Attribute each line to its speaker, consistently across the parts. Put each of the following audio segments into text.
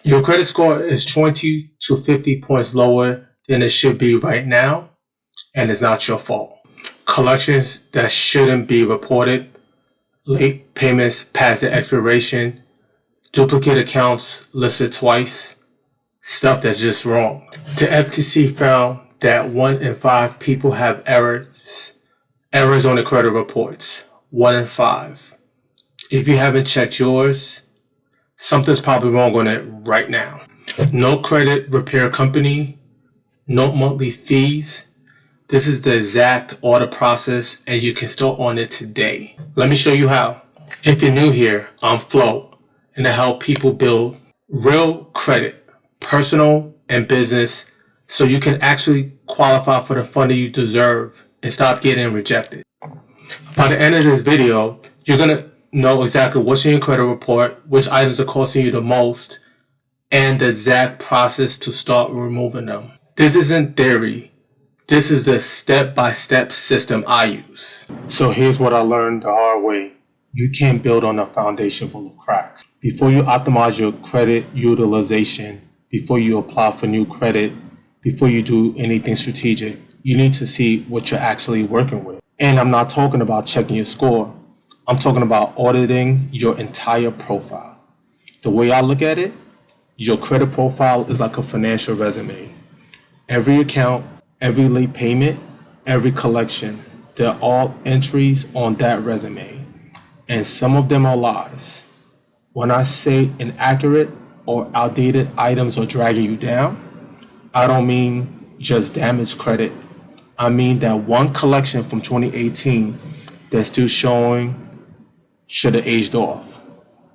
Speaker 1: Your credit score is 20 to 50 points lower than it should be right now, and it's not your fault. Collections that shouldn't be reported, late payments past the expiration, duplicate accounts listed twice, stuff that's just wrong. The FTC found that 1 in 5 people have errors on the credit reports. 1 in 5. If you haven't checked yours, something's probably wrong on it right now. No credit repair company, no monthly fees. This is the exact order process, and you can start on it today. Let me show you how. If you're new here, I'm Flo, and I help people build real credit, personal and business, so you can actually qualify for the funding you deserve and stop getting rejected. By the end of this video, you're going to know exactly what's in your credit report, which items are costing you the most, and the exact process to start removing them. This isn't theory. This is the step-by-step system I use. So here's what I learned the hard way. You can't build on a foundation full of cracks. Before you optimize your credit utilization, before you apply for new credit, before you do anything strategic, you need to see what you're actually working with. And I'm not talking about checking your score. I'm talking about auditing your entire profile. The way I look at it, your credit profile is like a financial resume. Every account, every late payment, every collection, they're all entries on that resume. And some of them are lies. When I say inaccurate or outdated items are dragging you down, I don't mean just damaged credit. I mean that one collection from 2018 that's still showing should have aged off,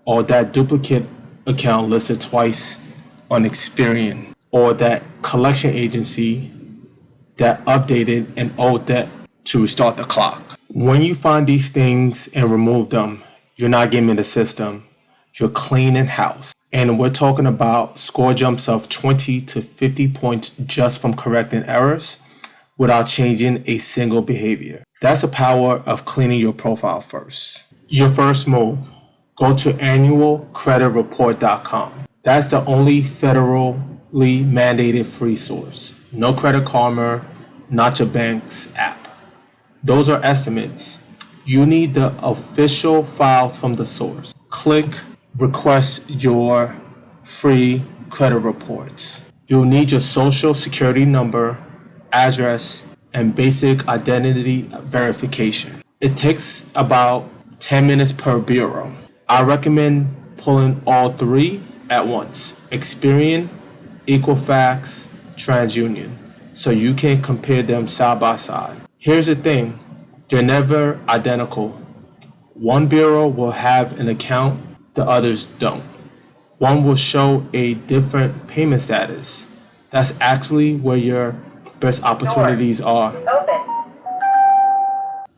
Speaker 1: or that duplicate account listed twice on Experian, or that collection agency that updated an old debt to restart the clock. When you find these things and remove them, you're not gaming the system, you're cleaning house. And we're talking about score jumps of 20 to 50 points just from correcting errors without changing a single behavior. That's the power of cleaning your profile first. Your first move, go to annualcreditreport.com. That's the only federally mandated free source. No Credit Karma, not your bank's app. Those are estimates. You need the official files from the source. Click request your free credit reports. You'll need your social security number, address, and basic identity verification. It takes about 10 minutes per bureau. I recommend pulling all 3 at once: Experian, Equifax, TransUnion, so you can compare them side by side. Here's the thing, they're never identical. One bureau will have an account, the others don't. One will show a different payment status. That's actually where your best opportunities are.
Speaker 2: Open.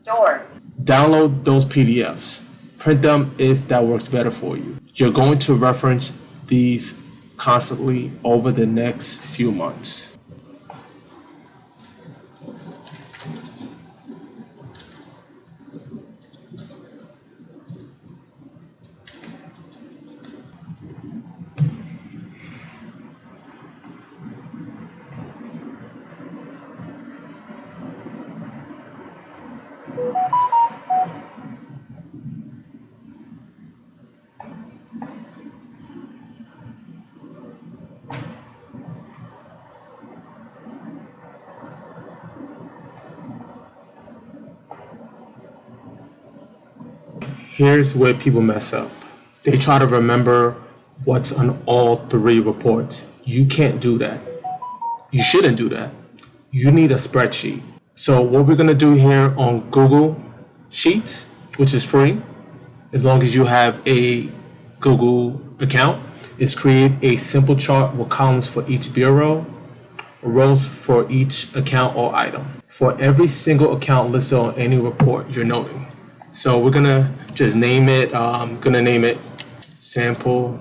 Speaker 2: Door.
Speaker 1: Download those PDFs. Print them if that works better for you. You're going to reference these constantly over the next few months. Here's where people mess up. They try to remember what's on all 3 reports. You can't do that. You shouldn't do that. You need a spreadsheet. So what we're going to do here on Google Sheets, which is free, as long as you have a Google account, is create a simple chart with columns for each bureau, rows for each account or item, for every single account listed on any report you're noting. So we're gonna just name it, I'm gonna name it sample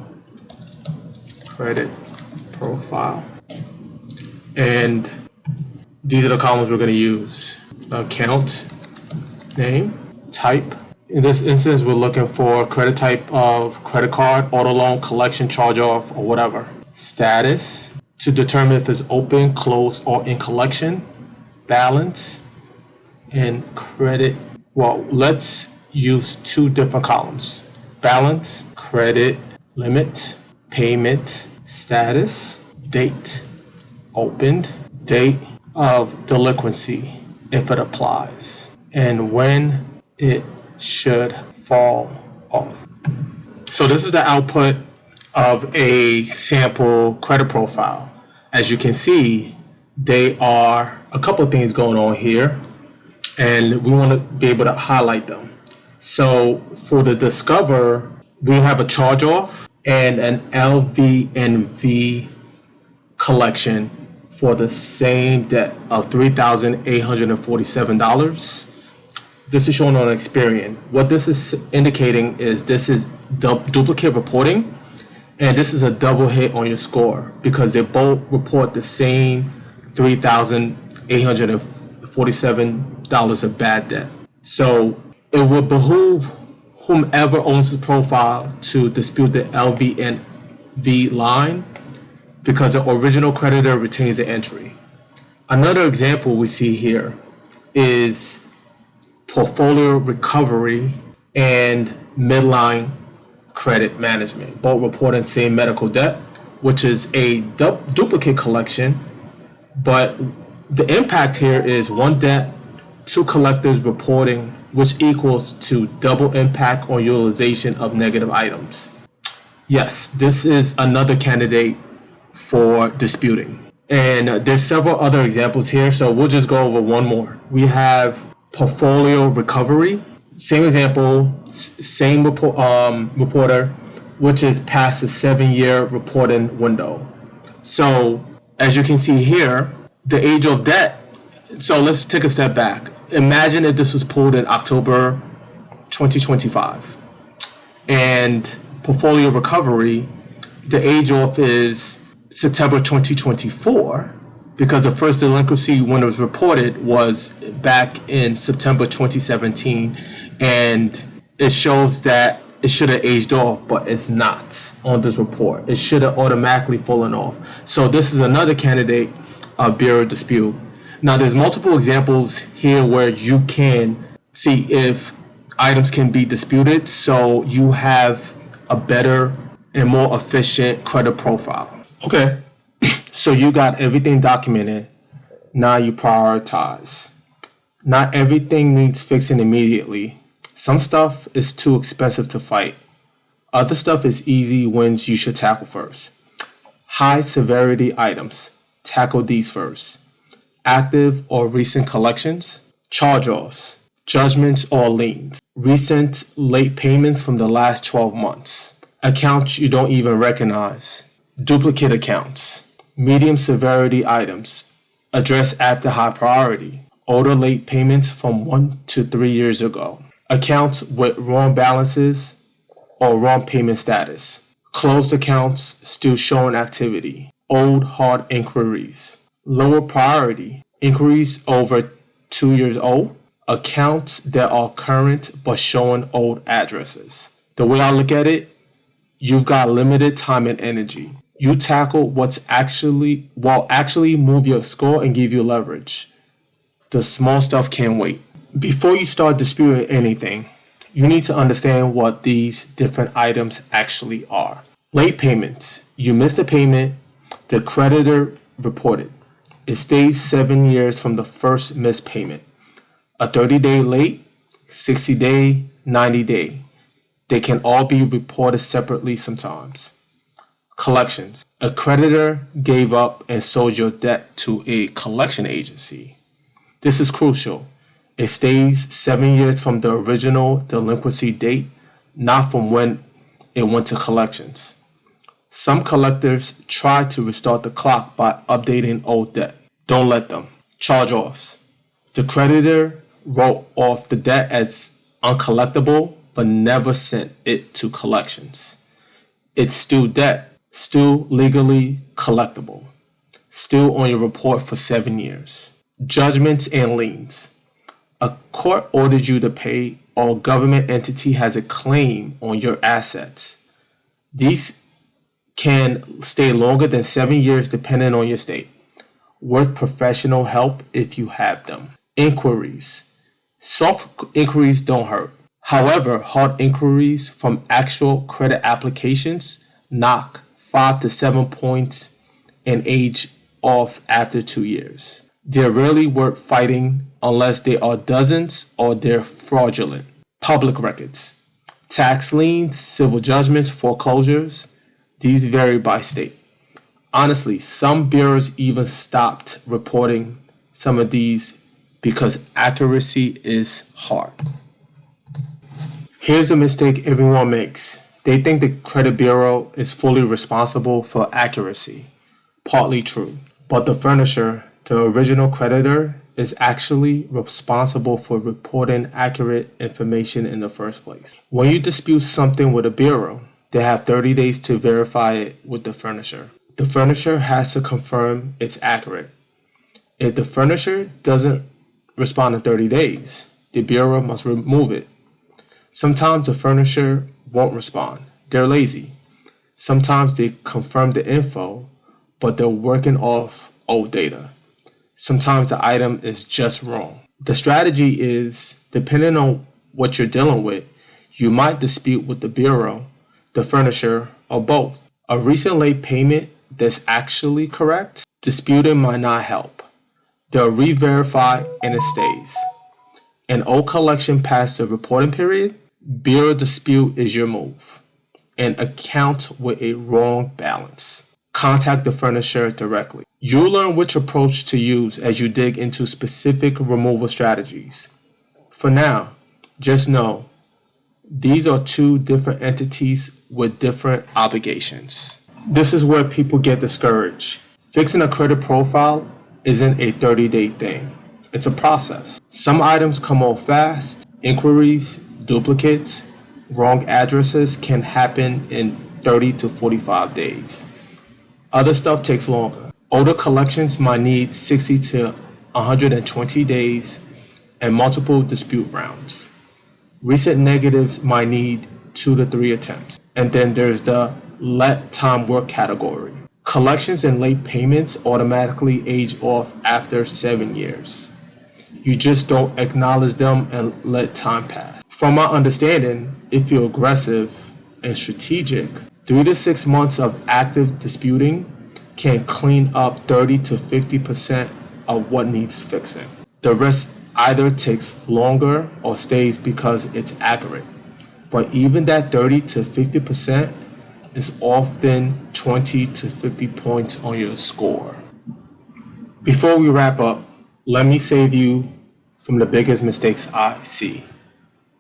Speaker 1: credit profile. And these are the columns we're gonna use: account name, type, In this instance, we're looking for credit type of credit card, auto loan, collection, charge off, or whatever. Status, to determine if it's open, closed, or in collection. Balance, and credit. Well, let's use two different columns. Balance, credit, limit, payment, status, date, opened, date of delinquency, if it applies, and when it should fall off. So this is the output of a sample credit profile. As you can see, there are a couple of things going on here, and we want to be able to highlight them. So for the Discover, we have a charge off and an LVNV collection for the same debt of $3,847. This is shown on Experian. What this is indicating is this is duplicate reporting, and this is a double hit on your score because they both report the same $3,847 of bad debt. So it would behoove whomever owns the profile to dispute the LVNV line because the original creditor retains the entry. Another example we see here is portfolio recovery and midline credit management, both reporting same medical debt, which is a duplicate collection, but the impact here is one debt, two collectors reporting, which equals to double impact on utilization of negative items. Yes, this is another candidate for disputing. And there's several other examples here, so we'll just go over one more. We have portfolio recovery. Same example, same reporter, which is past the 7-year reporting window. So as you can see here, the age of debt. So let's take a step back. Imagine if this was pulled in October 2025. And portfolio recovery, the age off is September 2024, because the first delinquency when it was reported was back in September 2017, and it shows that it should have aged off, but it's not on this report. It should have automatically fallen off. So this is another candidate bureau dispute. Now there's multiple examples here where you can see if items can be disputed, so you have a better and more efficient credit profile. Okay, so you got everything documented. Now you prioritize. Not everything needs fixing immediately. Some stuff is too expensive to fight. Other stuff is easy wins you should tackle first. High severity items. Tackle these first. Active or recent collections. Charge-offs. Judgments or liens. Recent late payments from the last 12 months. Accounts you don't even recognize. Duplicate accounts. Medium severity items. Address after high priority. Older late payments from 1 to 3 years ago. Accounts with wrong balances or wrong payment status. Closed accounts still showing activity. Old hard inquiries. Lower priority. Inquiries over 2 years old. Accounts that are current but showing old addresses. The way I look at it, you've got limited time and energy. You tackle what's actually move your score and give you leverage. The small stuff can wait. Before you start disputing anything, you need to understand what these different items actually are. Late payments. You missed a payment, the creditor reported. It stays 7 years from the first missed payment. A 30-day late, 60-day, 90-day. They can all be reported separately sometimes. Collections. A creditor gave up and sold your debt to a collection agency. This is crucial. It stays 7 years from the original delinquency date, not from when it went to collections. Some collectors try to restart the clock by updating old debt. Don't let them. Charge-offs. The creditor wrote off the debt as uncollectible, but never sent it to collections. It's still debt, still legally collectible, still on your report for 7 years. Judgments and liens. A court ordered you to pay or government entity has a claim on your assets. These can stay longer than 7 years depending on your state. Worth professional help if you have them. Inquiries. Soft inquiries don't hurt. However, hard inquiries from actual credit applications knock 5 to 7 points in age off after 2 years. They're rarely worth fighting unless they are dozens or they're fraudulent. Public records. Tax liens, civil judgments, foreclosures, these vary by state. Honestly, some bureaus even stopped reporting some of these because accuracy is hard. Here's the mistake everyone makes. They think the credit bureau is fully responsible for accuracy. Partly true. But the furnisher, the original creditor, is actually responsible for reporting accurate information in the first place. When you dispute something with a bureau, they have 30 days to verify it with the furnisher. The furnisher has to confirm it's accurate. If the furnisher doesn't respond in 30 days, the bureau must remove it. Sometimes the furnisher won't respond. They're lazy. Sometimes they confirm the info, but they're working off old data. Sometimes the item is just wrong. The strategy is, depending on what you're dealing with, you might dispute with the bureau, the furnisher, or both. A recent late payment that's actually correct, disputing might not help. They'll re-verify and it stays. An old collection past the reporting period, bureau dispute is your move. An account with a wrong balance. Contact the furnisher directly. You'll learn which approach to use as you dig into specific removal strategies. For now, just know these are two different entities with different obligations. This is where people get discouraged. Fixing a credit profile isn't a 30-day thing. It's a process. Some items come off fast. Inquiries, duplicates, wrong addresses can happen in 30 to 45 days. Other stuff takes longer. Older collections might need 60 to 120 days and multiple dispute rounds. Recent negatives might need 2 to 3 attempts. And then there's the let time work category. Collections and late payments automatically age off after 7 years. You just don't acknowledge them and let time pass. From my understanding, if you're aggressive and strategic, 3 to 6 months of active disputing can clean up 30 to 50% of what needs fixing. The rest either takes longer or stays because it's accurate. But even that 30 to 50% is often 20 to 50 points on your score. Before we wrap up, let me save you from the biggest mistakes I see.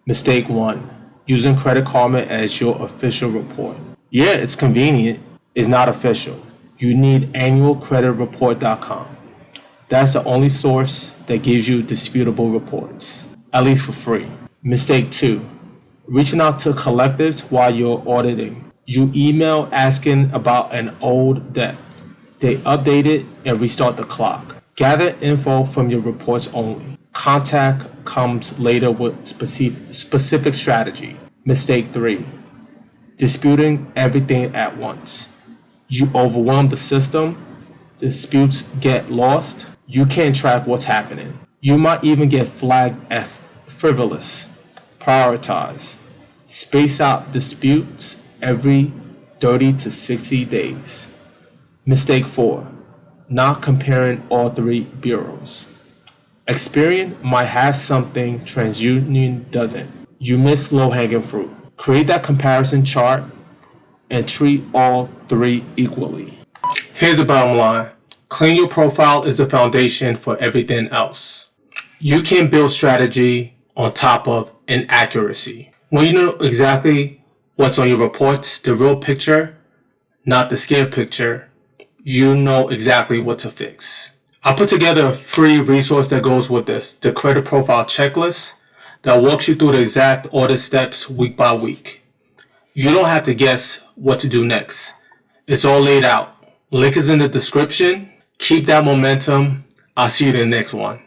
Speaker 1: Mistake 1, using Credit Karma as your official report. Yeah, it's convenient, it's not official. You need annualcreditreport.com. That's the only source that gives you disputable reports, at least for free. Mistake 2, reaching out to collectors while you're auditing. You email asking about an old debt. They update it and restart the clock. Gather info from your reports only. Contact comes later with specific strategy. Mistake 3, disputing everything at once. You overwhelm the system, disputes get lost, you can't track what's happening. You might even get flagged as frivolous. Prioritize. Space out disputes every 30 to 60 days. Mistake 4, not comparing all 3 bureaus. Experian might have something TransUnion doesn't. You miss low-hanging fruit. Create that comparison chart and treat all 3 equally. Here's the bottom line. Clean your profile is the foundation for everything else. You can build strategy on top of inaccuracy. When you know exactly what's on your reports, the real picture, not the scared picture, you know exactly what to fix. I put together a free resource that goes with this, the credit profile checklist that walks you through the exact audit steps week by week. You don't have to guess what to do next. It's all laid out. Link is in the description. Keep that momentum. I'll see you in the next one.